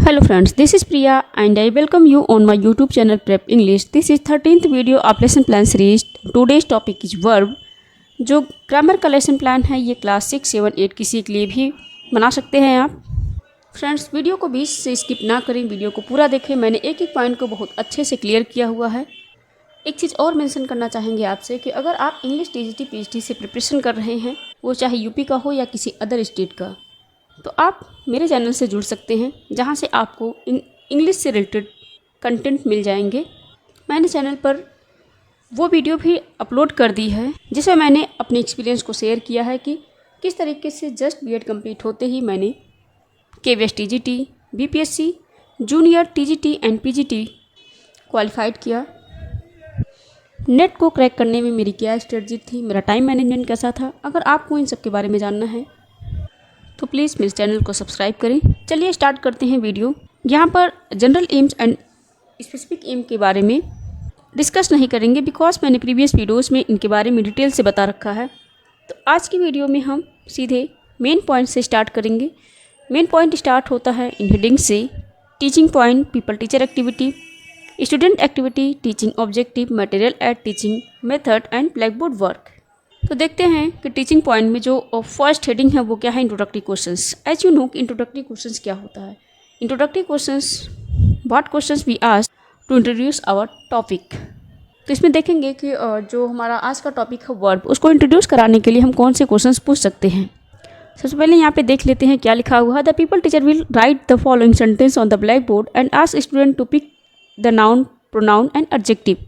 Hello friends, this is Priya and I welcome you on my YouTube channel Prep English. This is 13th video of lesson plan series. Today's topic is verb. जो grammar का lesson plan है ये class 6, 7, 8 किसी के लिए भी बना सकते हैं आप। फ्रेंड्स, वीडियो को बीच से स्किप ना करें, वीडियो को पूरा देखें। मैंने एक एक पॉइंट को बहुत अच्छे से क्लियर किया हुआ है। एक चीज़ और मेंशन करना चाहेंगे आपसे कि अगर आप इंग्लिश टीजीटी पीएचडी से प्रिपरेशन कर रहे हैं, वो चाहे यूपी का हो या किसी अदर स्टेट का, तो आप मेरे चैनल से जुड़ सकते हैं जहां से आपको इंग्लिश से रिलेटेड कंटेंट मिल जाएंगे। मैंने चैनल पर वो वीडियो भी अपलोड कर दी है जिसमें मैंने अपने एक्सपीरियंस को शेयर किया है कि किस तरीके से जस्ट बीएड कंप्लीट होते ही मैंने KVS TGT, BPSC, junior TGT and PGT qualified किया। नेट को क्रैक करने में मेरी क्या स्ट्रेटजी थी, मेरा टाइम मैनेजमेंट कैसा था। अगर आपको इन सब के बारे में जानना है तो प्लीज़ मेरे चैनल को सब्सक्राइब करें। चलिए स्टार्ट करते हैं वीडियो। यहाँ पर general aims and specific aim के बारे में डिस्कस नहीं करेंगे बिकॉज मैंने प्रीवियस वीडियोस में इनके बारे में डिटेल से बता रखा है। तो आज की वीडियो में हम सीधे मेन पॉइंट से स्टार्ट करेंगे। मेन पॉइंट स्टार्ट होता है इन हेडिंग से। Teaching point, people teacher activity, student activity, teaching objective, material at teaching method and black board work. तो देखते हैं कि टीचिंग पॉइंट में जो फर्स्ट हेडिंग है वो क्या है, introductory questions. As you know कि इंट्रोडक्टरी क्वेश्चंस क्या होता है। Introductory questions, what questions we ask to introduce our topic. तो इसमें देखेंगे कि जो हमारा आज का टॉपिक है वर्ब, उसको इंट्रोड्यूस कराने के लिए हम कौन से क्वेश्चंस पूछ सकते हैं। सबसे पहले यहाँ पे देख लेते हैं क्या लिखा हुआ है। The pupil teacher will write the following sentence on the black board and ask student to pick the noun, pronoun and adjective.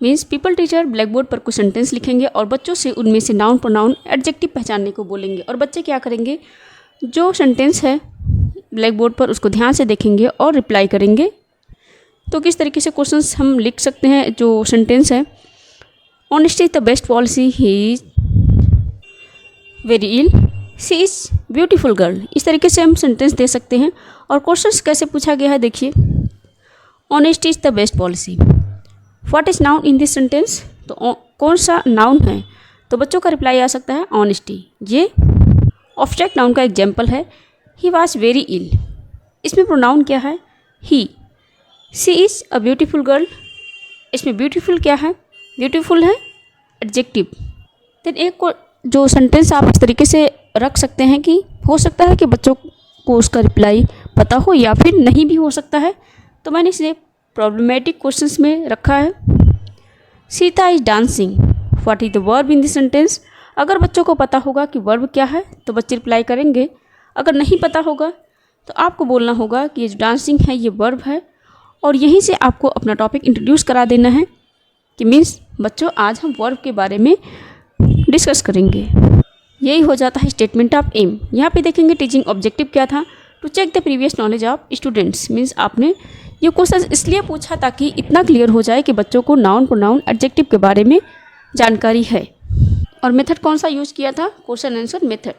Means pupil teacher black board पर कुछ सेंटेंस लिखेंगे और बच्चों से उनमें से नाउन, प्रोनाउन, एडजेक्टिव पहचानने को बोलेंगे। और बच्चे क्या करेंगे, जो सेंटेंस है ब्लैक बोर्ड पर उसको ध्यान से देखेंगे और रिप्लाई करेंगे। तो किस तरीके से क्वेश्चंस हम लिख सकते हैं। जो सेंटेंस है, honesty is the best policy, he is very ill, she is beautiful girl. इस तरीके से हम सेंटेंस दे सकते हैं। और क्वेश्चंस कैसे पूछा गया है देखिए। Honesty is the best policy, what is noun in this sentence. तो कौन सा नाउन है, तो बच्चों का रिप्लाई आ सकता है ऑनेस्टी। ये ऑब्स्ट्रैक्ट नाउन का एग्जाम्पल है। ही वॉज वेरी इल, इसमें प्रोनाउन क्या है, he. She is a beautiful girl, इसमें ब्यूटीफुल क्या है, ब्यूटीफुल है एडजेक्टिव। देन एक को जो सेंटेंस आप इस तरीके से रख सकते हैं कि हो सकता है कि बच्चों को उसका रिप्लाई पता हो या फिर नहीं भी हो सकता है। तो मैंने इसे प्रॉब्लमेटिक क्वेश्चंस में रखा है। Sita is dancing, what is the verb in this sentence. अगर बच्चों को पता होगा कि वर्ब क्या है तो बच्चे रिप्लाई करेंगे। अगर नहीं पता होगा तो आपको बोलना होगा कि ये जो डांसिंग है ये वर्ब है। और यहीं से आपको अपना टॉपिक इंट्रोड्यूस करा देना है कि मीन्स बच्चों आज हम वर्ब के बारे में डिस्कस करेंगे। यही हो जाता है स्टेटमेंट ऑफ एम। यहाँ पे देखेंगे टीचिंग ऑब्जेक्टिव क्या था, to check the previous knowledge of students. Means आपने ये क्वेश्चन इसलिए पूछा ताकि इतना क्लियर हो जाए कि बच्चों को नाउन, प्रोनाउन, एडजेक्टिव के बारे में जानकारी है। और मेथड कौन सा यूज़ किया था, question answer method.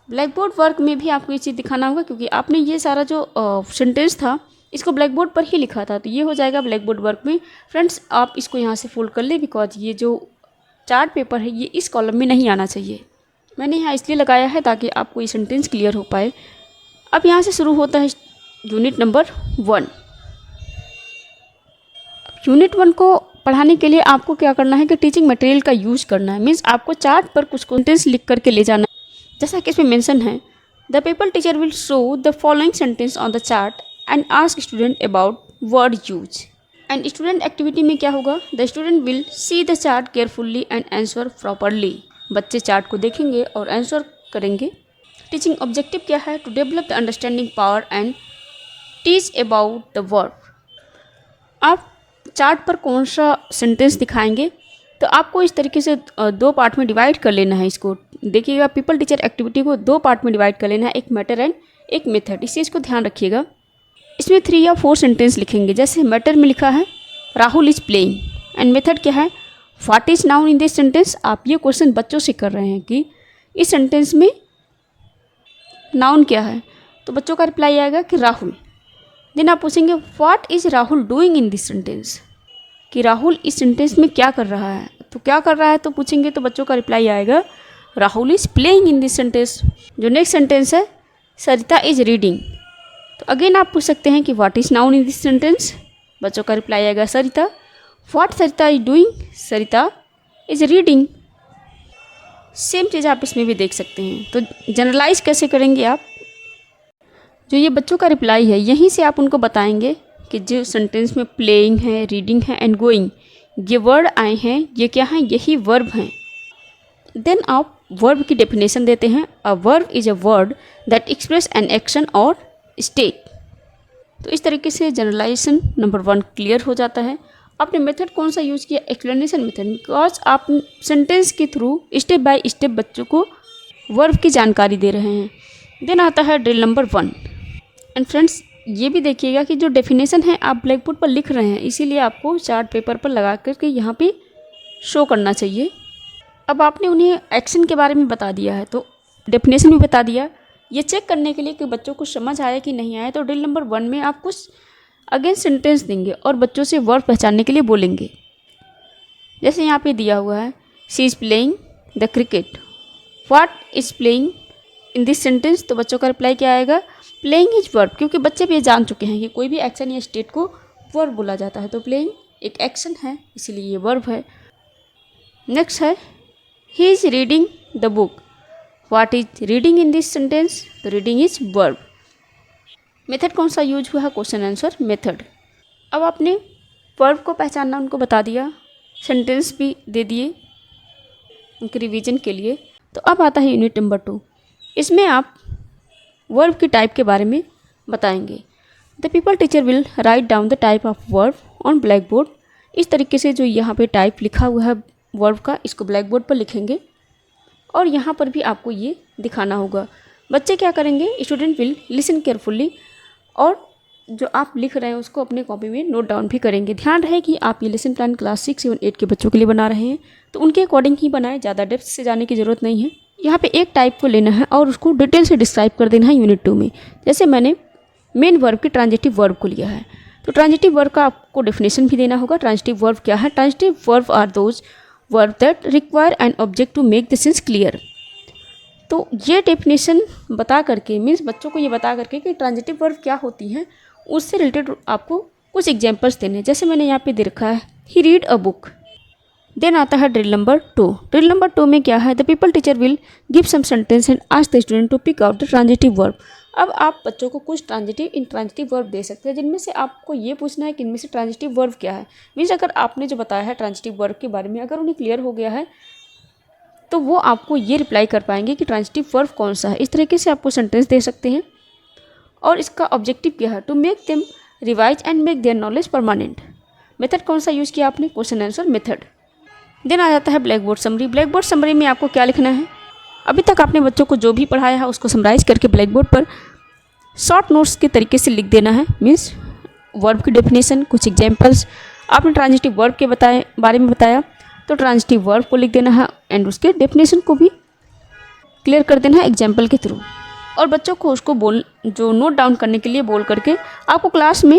Black board work में भी आपको ये चीज़ दिखाना होगा क्योंकि आपने ये सारा जो सेंटेंस था इसको ब्लैक बोर्ड पर ही लिखा था, तो ये हो जाएगा ब्लैक बोर्ड वर्क में। फ्रेंड्स, आप इसको यहाँ से फोल्ड कर ले बिकॉज ये जो चार्ट पेपर है ये इस कॉलम में नहीं आना चाहिए। मैंने यहाँ इसलिए लगाया है ताकि आपको ये सेंटेंस क्लियर हो पाए। अब यहाँ से शुरू होता है यूनिट नंबर 1। यूनिट 1 को पढ़ाने के लिए आपको क्या करना है कि टीचिंग मटेरियल का यूज़ करना है। मीन्स आपको चार्ट पर कुछ सेंटेंस लिख करके ले जाना है। जैसा कि इसमें मेंशन है, the pupil teacher will show the following sentence on the chart and ask student about word use. And student activity में क्या होगा, the student will see the chart carefully and answer properly. बच्चे chart को देखेंगे और answer करेंगे। Teaching objective क्या है, to develop the understanding power and teach about the word. आप चार्ट पर कौन सा सेंटेंस दिखाएंगे तो आपको इस तरीके से 2 पार्ट में डिवाइड कर लेना है। इसको देखिएगा, पीपल टीचर एक्टिविटी को 2 पार्ट में डिवाइड कर लेना है, एक मैटर एंड एक मेथड। इस चीज़ को ध्यान रखिएगा। इसमें 3 या 4 सेंटेंस लिखेंगे। जैसे मैटर में लिखा है Rahul is playing and method क्या है, what is noun in this sentence. आप ये क्वेश्चन बच्चों से कर रहे हैं कि इस सेंटेंस में नाउन क्या है, तो बच्चों का रिप्लाई आएगा कि राहुल। देन आप पूछेंगे what is Rahul doing in this sentence, कि राहुल इस सेंटेंस में क्या कर रहा है। तो क्या कर रहा है तो पूछेंगे तो बच्चों का रिप्लाई आएगा Rahul is playing in this sentence. जो नेक्स्ट सेंटेंस है, सरिता इज रीडिंग, तो अगेन आप पूछ सकते हैं कि what is noun in this sentence. बच्चों का रिप्लाई आएगा Sarita. What Sarita is doing, Sarita is reading. Same चीज़ आप इसमें भी देख सकते हैं। तो जनरलाइज कैसे करेंगे आप, जो ये बच्चों का रिप्लाई है यहीं से आप उनको बताएंगे कि जो सेंटेंस में प्लेइंग है, रीडिंग है एंड गोइंग, ये वर्ड आए हैं, ये क्या हैं, यही वर्ब हैं। देन आप वर्ब की डेफिनेशन देते हैं। A verb is a word that express an action और स्टेट। तो इस तरीके से जनरलाइजेशन नंबर 1 क्लियर हो जाता है। आपने मेथड कौन सा यूज़ किया, एक्सप्लेनेशन मेथड, बिकॉज आप सेंटेंस के थ्रू स्टेप बाय स्टेप बच्चों को वर्ब की जानकारी दे रहे हैं। देन आता है ड्रिल नंबर 1। एंड फ्रेंड्स ये भी देखिएगा कि जो डेफिनेशन है आप ब्लैक बोर्ड पर लिख रहे हैं, इसीलिए आपको चार्ट पेपर पर लगा करके यहाँ पे शो करना चाहिए। अब आपने उन्हें एक्शन के बारे में बता दिया है, तो डेफिनेशन भी बता दिया। ये चेक करने के लिए कि बच्चों को समझ आया कि नहीं आया, तो ड्रिल नंबर 1 में आप कुछ अगेन सेंटेंस देंगे और बच्चों से वर्ब पहचानने के लिए बोलेंगे। जैसे यहाँ पे दिया हुआ है, she is playing the cricket, what is playing in this sentence. तो बच्चों का रिप्लाई क्या आएगा, प्लेइंग इज वर्ब, क्योंकि बच्चे भी ये जान चुके हैं कि कोई भी एक्शन या स्टेट को वर्ब बोला जाता है। तो प्लेइंग एक एक्शन है, इसीलिए ये वर्ब है। नेक्स्ट है, he is reading the book, what is reading in this sentence. तो रीडिंग इज वर्ब। मेथड कौन सा यूज हुआ है, क्वेश्चन आंसर मेथड। अब आपने वर्ब को पहचानना उनको बता दिया, सेंटेंस भी दे दिए उनके रिवीजन के लिए। तो अब आता है यूनिट नंबर 2। इसमें आप वर्ब की टाइप के बारे में बताएंगे। The pupil teacher will write down the type of verb on black board. इस तरीके से जो यहाँ पे टाइप लिखा हुआ है वर्ब का, इसको ब्लैक बोर्ड पर लिखेंगे और यहाँ पर भी आपको ये दिखाना होगा। बच्चे क्या करेंगे, स्टूडेंट विल लिसन केयरफुली, और जो आप लिख रहे हैं उसको अपने कॉपी में नोट डाउन भी करेंगे। ध्यान रहे कि आप ये लेसन प्लान क्लास 6, 7, 8 के बच्चों के लिए बना रहे हैं, तो उनके अकॉर्डिंग ही बनाएं, ज़्यादा डेप्थ से जाने की ज़रूरत नहीं है। यहाँ पे एक टाइप को लेना है और उसको डिटेल से डिस्क्राइब कर देना है यूनिट 2 में। जैसे मैंने मेन वर्ब की ट्रांजिटिव वर्ब को लिया है, तो ट्रांजिटिव वर्ब का आपको डेफिनेशन भी देना होगा। ट्रांजिटिव वर्ब क्या है, transitive verb are those verb that require an object to make the sense clear. तो ये डेफिनेशन बता करके, मीन्स बच्चों को ये बता करके कि ट्रांजिटिव वर्ब क्या होती हैं, उससे रिलेटेड आपको कुछ एग्जांपल्स देने। जैसे मैंने यहाँ पे दे रखा है, ही रीड अ बुक। देन आता है ड्रिल नंबर 2। ड्रिल नंबर 2 में क्या है, the pupil teacher will give some sentence and ask the student to pick out the transitive verb. अब आप बच्चों को कुछ ट्रांजिटिव वर्ब दे सकते हैं, जिनमें से आपको ये पूछना है कि इनमें से ट्रांजिटिव वर्ब क्या है। मीन्स अगर आपने जो बताया है ट्रांजिटिव वर्ब के बारे में, अगर उन्हें क्लियर हो गया है तो वो आपको ये रिप्लाई कर पाएंगे कि ट्रांजिटिव वर्ब कौन सा है। इस तरीके से आपको सेंटेंस दे सकते हैं। और इसका ऑब्जेक्टिव क्या है, to make them revise and make their knowledge permanent. Method कौन सा यूज़ किया आपने, क्वेश्चन आंसर मेथड। देन आ जाता है black board summary. Black board summary में आपको क्या लिखना है, अभी तक आपने बच्चों को जो भी पढ़ाया है उसको समराइज करके ब्लैक बोर्ड पर शॉर्ट नोट्स के तरीके से लिख देना है। मीन्स वर्ब की डेफिनेशन, कुछ एग्जाम्पल्स, आपने ट्रांजिटिव वर्ब के बारे में बताया, तो ट्रांजिटिव वर्ब को लिख देना है एंड उसके डेफिनेशन को भी क्लियर कर देना है एग्जाम्पल के थ्रू। और बच्चों को उसको जो नोट डाउन करने के लिए बोल करके आपको क्लास में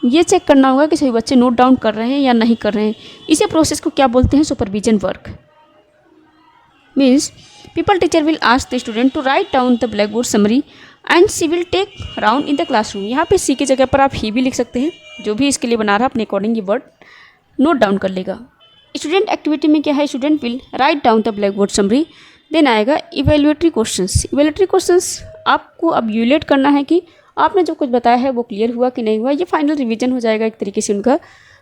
ये चेक करना होगा कि सभी बच्चे नोट डाउन कर रहे हैं या नहीं कर रहे हैं। इसी प्रोसेस को क्या बोलते हैं, supervision work. Means pupil teacher will ask the student to write down the black board summary and she will take round in the classroom. यहाँ पे सी की जगह पर आप ही भी लिख सकते हैं, जो भी इसके लिए बना रहा है अपने अकॉर्डिंग ये वर्ड नोट डाउन कर लेगा। स्टूडेंट एक्टिविटी में क्या है, student will write down the black board summary. Then आएगा इवेल्युएटरी क्वेश्चंस। इवेल्युएटरी क्वेश्चंस आपको अब यूलेट करना है कि आपने जो कुछ बताया है वो क्लियर हुआ कि नहीं हुआ। ये फाइनल रिवीजन हो जाएगा एक तरीके से उनका।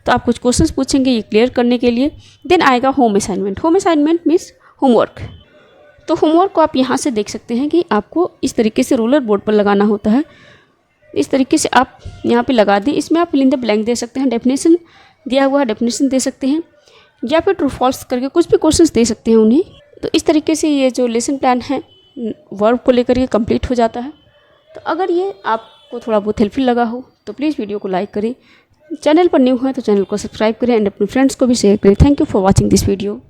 तो आप कुछ क्वेश्चंस पूछेंगे ये क्लियर करने के लिए। देन आएगा home assignment. Home assignment means homework. तो होमवर्क को आप यहाँ से देख सकते हैं कि आपको इस तरीके से रूलर बोर्ड पर लगाना होता है। इस तरीके से आप यहाँ पे लगा दें। इसमें आप फिल इन द ब्लैंक दे सकते हैं, डेफिनेशन दिया हुआ है डेफिनेशन दे सकते हैं, या फिर ट्रू फॉल्स करके कुछ भी क्वेश्चंस दे सकते हैं उन्हें। तो इस तरीके से ये जो लेसन प्लान है वर्ब को लेकर ये कंप्लीट हो जाता है। तो अगर ये आपको थोड़ा बहुत हेल्पफुल लगा हो तो प्लीज़ वीडियो को लाइक करें। चैनल पर न्यू है तो चैनल को सब्सक्राइब करें एंड अपने फ्रेंड्स को भी शेयर करें। Thank you for watching this video.